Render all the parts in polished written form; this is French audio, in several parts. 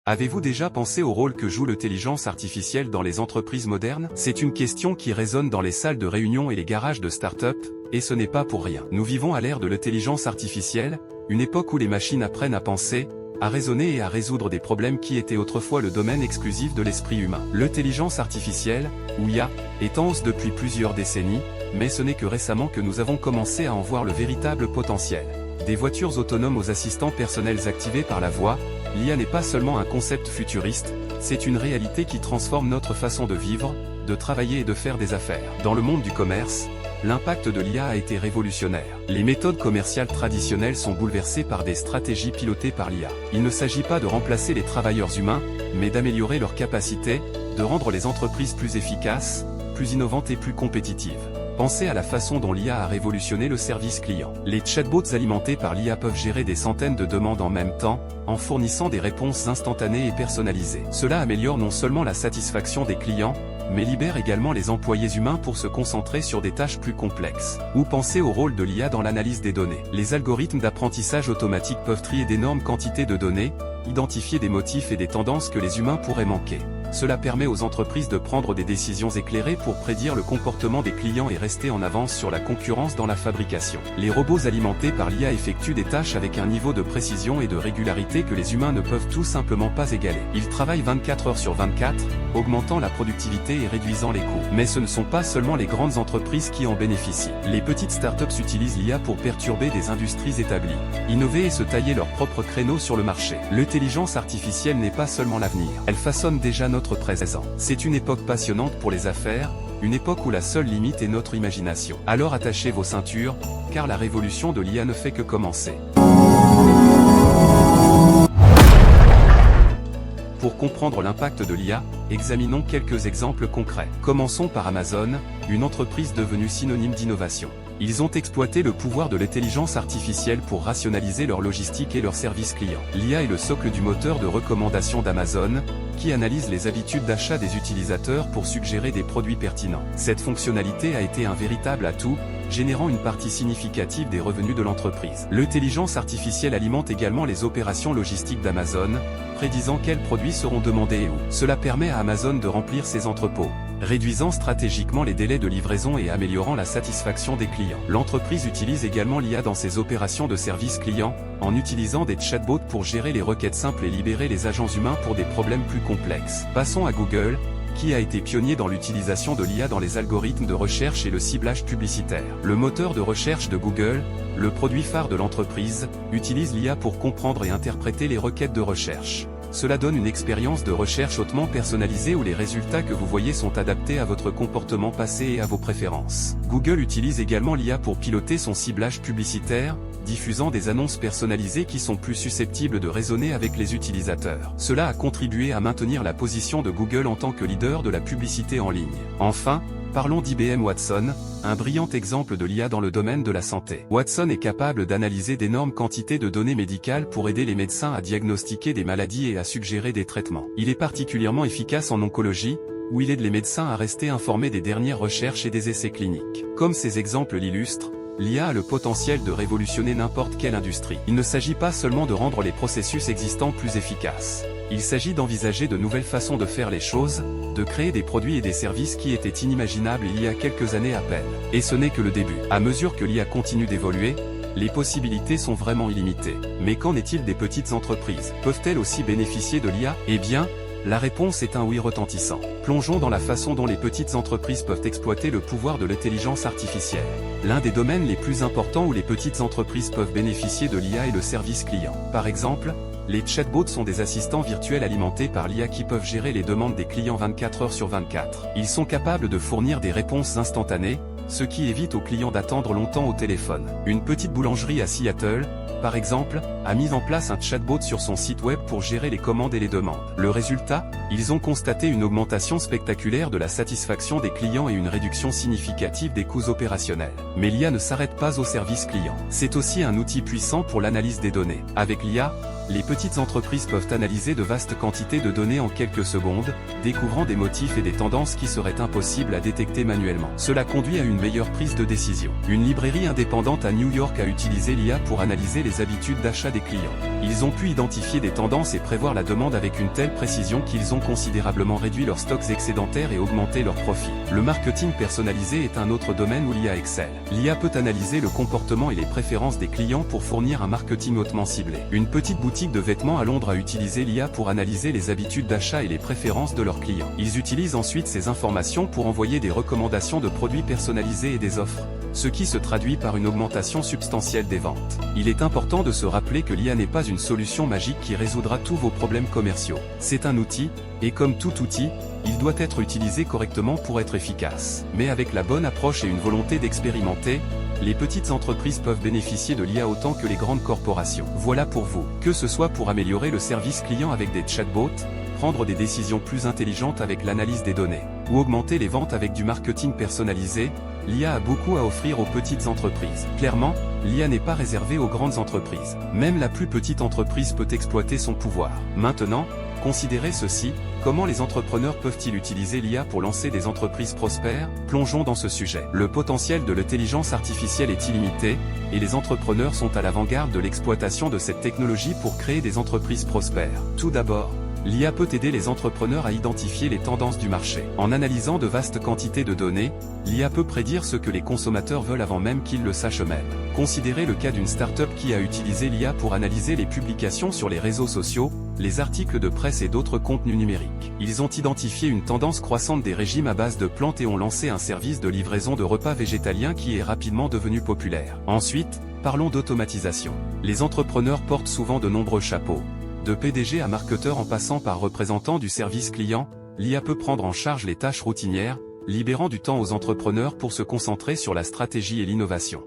Avez-vous déjà pensé au rôle que joue l'intelligence artificielle dans les entreprises modernes? C'est une question qui résonne dans les salles de réunion et les garages de start-up, et ce n'est pas pour rien. Nous vivons à l'ère de l'intelligence artificielle, une époque où les machines apprennent à penser, à raisonner et à résoudre des problèmes qui étaient autrefois le domaine exclusif de l'esprit humain. L'intelligence artificielle, ou IA, est en hausse depuis plusieurs décennies, mais ce n'est que récemment que nous avons commencé à en voir le véritable potentiel. Des voitures autonomes aux assistants personnels activés par la voix, l'IA n'est pas seulement un concept futuriste, c'est une réalité qui transforme notre façon de vivre, de travailler et de faire des affaires. Dans le monde du commerce, l'impact de l'IA a été révolutionnaire. Les méthodes commerciales traditionnelles sont bouleversées par des stratégies pilotées par l'IA. Il ne s'agit pas de remplacer les travailleurs humains, mais d'améliorer leurs capacités, de rendre les entreprises plus efficaces, plus innovantes et plus compétitives. Pensez à la façon dont l'IA a révolutionné le service client. Les chatbots alimentés par l'IA peuvent gérer des centaines de demandes en même temps, en fournissant des réponses instantanées et personnalisées. Cela améliore non seulement la satisfaction des clients, mais libère également les employés humains pour se concentrer sur des tâches plus complexes. Ou pensez au rôle de l'IA dans l'analyse des données. Les algorithmes d'apprentissage automatique peuvent trier d'énormes quantités de données, identifier des motifs et des tendances que les humains pourraient manquer. Cela permet aux entreprises de prendre des décisions éclairées pour prédire le comportement des clients et rester en avance sur la concurrence dans la fabrication. Les robots alimentés par l'IA effectuent des tâches avec un niveau de précision et de régularité que les humains ne peuvent tout simplement pas égaler. Ils travaillent 24 heures sur 24, augmentant la productivité et réduisant les coûts. Mais ce ne sont pas seulement les grandes entreprises qui en bénéficient. Les petites startups utilisent l'IA pour perturber des industries établies, innover et se tailler leur propre créneau sur le marché. L'intelligence artificielle n'est pas seulement l'avenir, elle façonne déjà notre présent. C'est une époque passionnante pour les affaires, une époque où la seule limite est notre imagination. Alors attachez vos ceintures, car la révolution de l'IA ne fait que commencer. Pour comprendre l'impact de l'IA, examinons quelques exemples concrets. Commençons par Amazon, une entreprise devenue synonyme d'innovation. Ils ont exploité le pouvoir de l'intelligence artificielle pour rationaliser leur logistique et leurs services clients. L'IA est le socle du moteur de recommandation d'Amazon, qui analyse les habitudes d'achat des utilisateurs pour suggérer des produits pertinents. Cette fonctionnalité a été un véritable atout, générant une partie significative des revenus de l'entreprise. L'intelligence artificielle alimente également les opérations logistiques d'Amazon, prédisant quels produits seront demandés et où. Cela permet à Amazon de remplir ses entrepôts, réduisant stratégiquement les délais de livraison et améliorant la satisfaction des clients. L'entreprise utilise également l'IA dans ses opérations de service client, en utilisant des chatbots pour gérer les requêtes simples et libérer les agents humains pour des problèmes plus complexes. Passons à Google, qui a été pionnier dans l'utilisation de l'IA dans les algorithmes de recherche et le ciblage publicitaire. Le moteur de recherche de Google, le produit phare de l'entreprise, utilise l'IA pour comprendre et interpréter les requêtes de recherche. Cela donne une expérience de recherche hautement personnalisée où les résultats que vous voyez sont adaptés à votre comportement passé et à vos préférences. Google utilise également l'IA pour piloter son ciblage publicitaire, diffusant des annonces personnalisées qui sont plus susceptibles de résonner avec les utilisateurs. Cela a contribué à maintenir la position de Google en tant que leader de la publicité en ligne. Enfin, parlons d'IBM Watson, un brillant exemple de l'IA dans le domaine de la santé. Watson est capable d'analyser d'énormes quantités de données médicales pour aider les médecins à diagnostiquer des maladies et à suggérer des traitements. Il est particulièrement efficace en oncologie, où il aide les médecins à rester informés des dernières recherches et des essais cliniques. Comme ces exemples l'illustrent, l'IA a le potentiel de révolutionner n'importe quelle industrie. Il ne s'agit pas seulement de rendre les processus existants plus efficaces. Il s'agit d'envisager de nouvelles façons de faire les choses, de créer des produits et des services qui étaient inimaginables il y a quelques années à peine. Et ce n'est que le début. À mesure que l'IA continue d'évoluer, les possibilités sont vraiment illimitées. Mais qu'en est-il des petites entreprises? Peuvent-elles aussi bénéficier de l'IA? Eh bien, la réponse est un oui retentissant. Plongeons dans la façon dont les petites entreprises peuvent exploiter le pouvoir de l'intelligence artificielle. L'un des domaines les plus importants où les petites entreprises peuvent bénéficier de l'IA est le service client. Par exemple, les chatbots sont des assistants virtuels alimentés par l'IA qui peuvent gérer les demandes des clients 24 heures sur 24. Ils sont capables de fournir des réponses instantanées, ce qui évite aux clients d'attendre longtemps au téléphone. Une petite boulangerie à Seattle, par exemple, a mis en place un chatbot sur son site web pour gérer les commandes et les demandes. Le résultat, ils ont constaté une augmentation spectaculaire de la satisfaction des clients et une réduction significative des coûts opérationnels. Mais l'IA ne s'arrête pas au service client. C'est aussi un outil puissant pour l'analyse des données. Avec l'IA, les petites entreprises peuvent analyser de vastes quantités de données en quelques secondes, découvrant des motifs et des tendances qui seraient impossibles à détecter manuellement. Cela conduit à une meilleure prise de décision. Une librairie indépendante à New York a utilisé l'IA pour analyser les habitudes d'achat des clients. Ils ont pu identifier des tendances et prévoir la demande avec une telle précision qu'ils ont considérablement réduit leurs stocks excédentaires et augmenté leurs profits. Le marketing personnalisé est un autre domaine où l'IA excelle. L'IA peut analyser le comportement et les préférences des clients pour fournir un marketing hautement ciblé. Une petite boutique de vêtements à Londres a utilisé l'IA pour analyser les habitudes d'achat et les préférences de leurs clients. Ils utilisent ensuite ces informations pour envoyer des recommandations de produits personnalisés et des offres, ce qui se traduit par une augmentation substantielle des ventes. Il est important de se rappeler que l'IA n'est pas une solution magique qui résoudra tous vos problèmes commerciaux. C'est un outil, et comme tout outil, il doit être utilisé correctement pour être efficace. Mais avec la bonne approche et une volonté d'expérimenter, les petites entreprises peuvent bénéficier de l'IA autant que les grandes corporations. Voilà pour vous. Que ce soit pour améliorer le service client avec des chatbots, prendre des décisions plus intelligentes avec l'analyse des données, ou augmenter les ventes avec du marketing personnalisé, l'IA a beaucoup à offrir aux petites entreprises. Clairement, l'IA n'est pas réservée aux grandes entreprises. Même la plus petite entreprise peut exploiter son pouvoir. Maintenant, considérez ceci, comment les entrepreneurs peuvent-ils utiliser l'IA pour lancer des entreprises prospères? Plongeons dans ce sujet. Le potentiel de l'intelligence artificielle est illimité, et les entrepreneurs sont à l'avant-garde de l'exploitation de cette technologie pour créer des entreprises prospères. Tout d'abord, l'IA peut aider les entrepreneurs à identifier les tendances du marché. En analysant de vastes quantités de données, l'IA peut prédire ce que les consommateurs veulent avant même qu'ils le sachent eux-mêmes. Considérez le cas d'une start-up qui a utilisé l'IA pour analyser les publications sur les réseaux sociaux, les articles de presse et d'autres contenus numériques. Ils ont identifié une tendance croissante des régimes à base de plantes et ont lancé un service de livraison de repas végétaliens qui est rapidement devenu populaire. Ensuite, parlons d'automatisation. Les entrepreneurs portent souvent de nombreux chapeaux. De PDG à marketeur en passant par représentant du service client, l'IA peut prendre en charge les tâches routinières, libérant du temps aux entrepreneurs pour se concentrer sur la stratégie et l'innovation.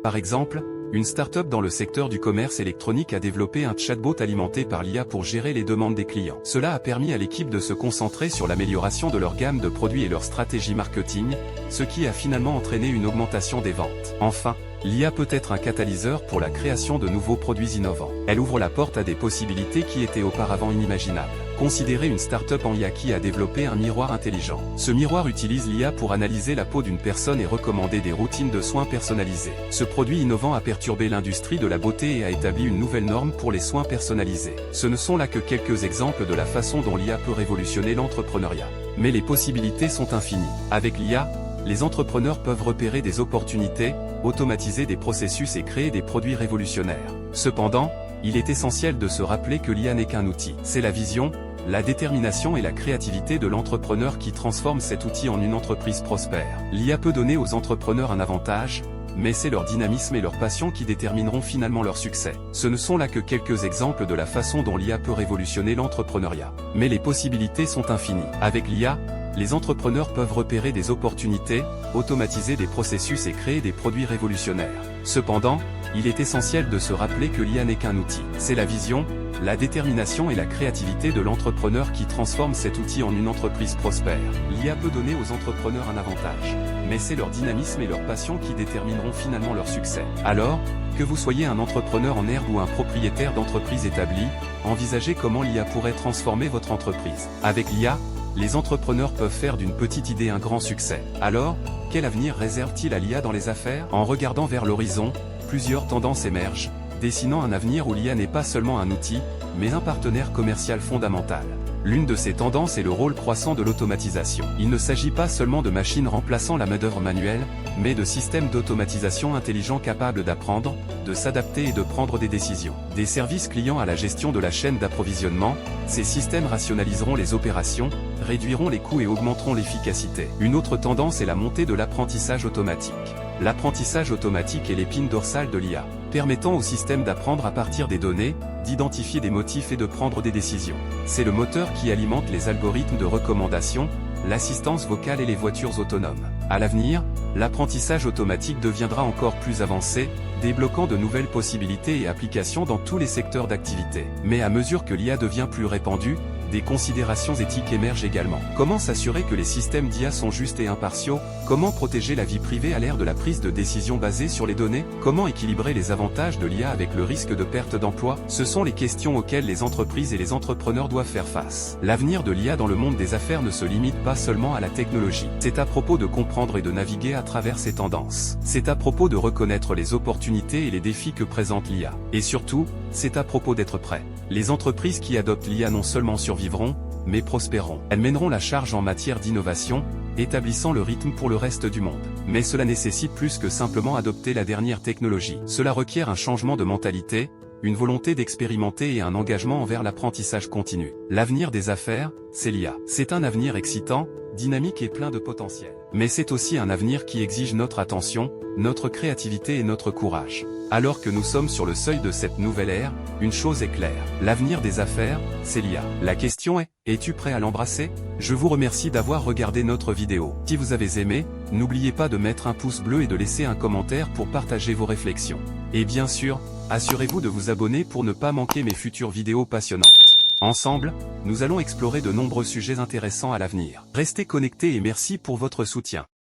Par exemple, une start-up dans le secteur du commerce électronique a développé un chatbot alimenté par l'IA pour gérer les demandes des clients. Cela a permis à l'équipe de se concentrer sur l'amélioration de leur gamme de produits et leur stratégie marketing, ce qui a finalement entraîné une augmentation des ventes. Enfin, l'IA peut être un catalyseur pour la création de nouveaux produits innovants. Elle ouvre la porte à des possibilités qui étaient auparavant inimaginables. Considérez une start-up en IA qui a développé un miroir intelligent. Ce miroir utilise l'IA pour analyser la peau d'une personne et recommander des routines de soins personnalisées. Ce produit innovant a perturbé l'industrie de la beauté et a établi une nouvelle norme pour les soins personnalisés. Ce ne sont là que quelques exemples de la façon dont l'IA peut révolutionner l'entrepreneuriat. Mais les possibilités sont infinies. Avec l'IA, les entrepreneurs peuvent repérer des opportunités, automatiser des processus et créer des produits révolutionnaires. Cependant, il est essentiel de se rappeler que l'IA n'est qu'un outil. C'est la vision, la détermination et la créativité de l'entrepreneur qui transforment cet outil en une entreprise prospère. L'IA peut donner aux entrepreneurs un avantage, mais c'est leur dynamisme et leur passion qui détermineront finalement leur succès. Ce ne sont là que quelques exemples de la façon dont l'IA peut révolutionner l'entrepreneuriat. Mais les possibilités sont infinies. Avec l'IA, les entrepreneurs peuvent repérer des opportunités, automatiser des processus et créer des produits révolutionnaires. Cependant, il est essentiel de se rappeler que l'IA n'est qu'un outil. C'est la vision, la détermination et la créativité de l'entrepreneur qui transforment cet outil en une entreprise prospère. L'IA peut donner aux entrepreneurs un avantage, mais c'est leur dynamisme et leur passion qui détermineront finalement leur succès. Alors, que vous soyez un entrepreneur en herbe ou un propriétaire d'entreprise établie, envisagez comment l'IA pourrait transformer votre entreprise. Avec l'IA, les entrepreneurs peuvent faire d'une petite idée un grand succès. Alors, quel avenir réserve-t-il à l'IA dans les affaires? En regardant vers l'horizon, plusieurs tendances émergent, dessinant un avenir où l'IA n'est pas seulement un outil, mais un partenaire commercial fondamental. L'une de ces tendances est le rôle croissant de l'automatisation. Il ne s'agit pas seulement de machines remplaçant la main-d'œuvre manuelle, mais de systèmes d'automatisation intelligents capables d'apprendre, de s'adapter et de prendre des décisions. Des services clients à la gestion de la chaîne d'approvisionnement, ces systèmes rationaliseront les opérations, réduiront les coûts et augmenteront l'efficacité. Une autre tendance est la montée de l'apprentissage automatique. L'apprentissage automatique est l'épine dorsale de l'IA, permettant au système d'apprendre à partir des données, d'identifier des motifs et de prendre des décisions. C'est le moteur qui alimente les algorithmes de recommandation, l'assistance vocale et les voitures autonomes. À l'avenir, l'apprentissage automatique deviendra encore plus avancé, débloquant de nouvelles possibilités et applications dans tous les secteurs d'activité. Mais à mesure que l'IA devient plus répandue, Des considérations éthiques émergent également. Comment s'assurer que les systèmes d'IA sont justes et impartiaux? Comment protéger la vie privée à l'ère de la prise de décision basée sur les données? Comment équilibrer les avantages de l'IA avec le risque de perte d'emploi? Ce sont les questions auxquelles les entreprises et les entrepreneurs doivent faire face. L'avenir de l'IA dans le monde des affaires ne se limite pas seulement à la technologie. C'est à propos de comprendre et de naviguer à travers ces tendances. C'est à propos de reconnaître les opportunités et les défis que présente l'IA. Et surtout, c'est à propos d'être prêt. Les entreprises qui adoptent l'IA non seulement survivront, mais prospéreront. Elles mèneront la charge en matière d'innovation, établissant le rythme pour le reste du monde. Mais cela nécessite plus que simplement adopter la dernière technologie. Cela requiert un changement de mentalité, une volonté d'expérimenter et un engagement envers l'apprentissage continu. L'avenir des affaires, c'est l'IA. C'est un avenir excitant, dynamique et plein de potentiel. Mais c'est aussi un avenir qui exige notre attention, notre créativité et notre courage. Alors que nous sommes sur le seuil de cette nouvelle ère, une chose est claire. L'avenir des affaires, c'est l'IA. La question est, es-tu prêt à l'embrasser? Je vous remercie d'avoir regardé notre vidéo. Si vous avez aimé, n'oubliez pas de mettre un pouce bleu et de laisser un commentaire pour partager vos réflexions. Et bien sûr, assurez-vous de vous abonner pour ne pas manquer mes futures vidéos passionnantes. Ensemble, nous allons explorer de nombreux sujets intéressants à l'avenir. Restez connectés et merci pour votre soutien.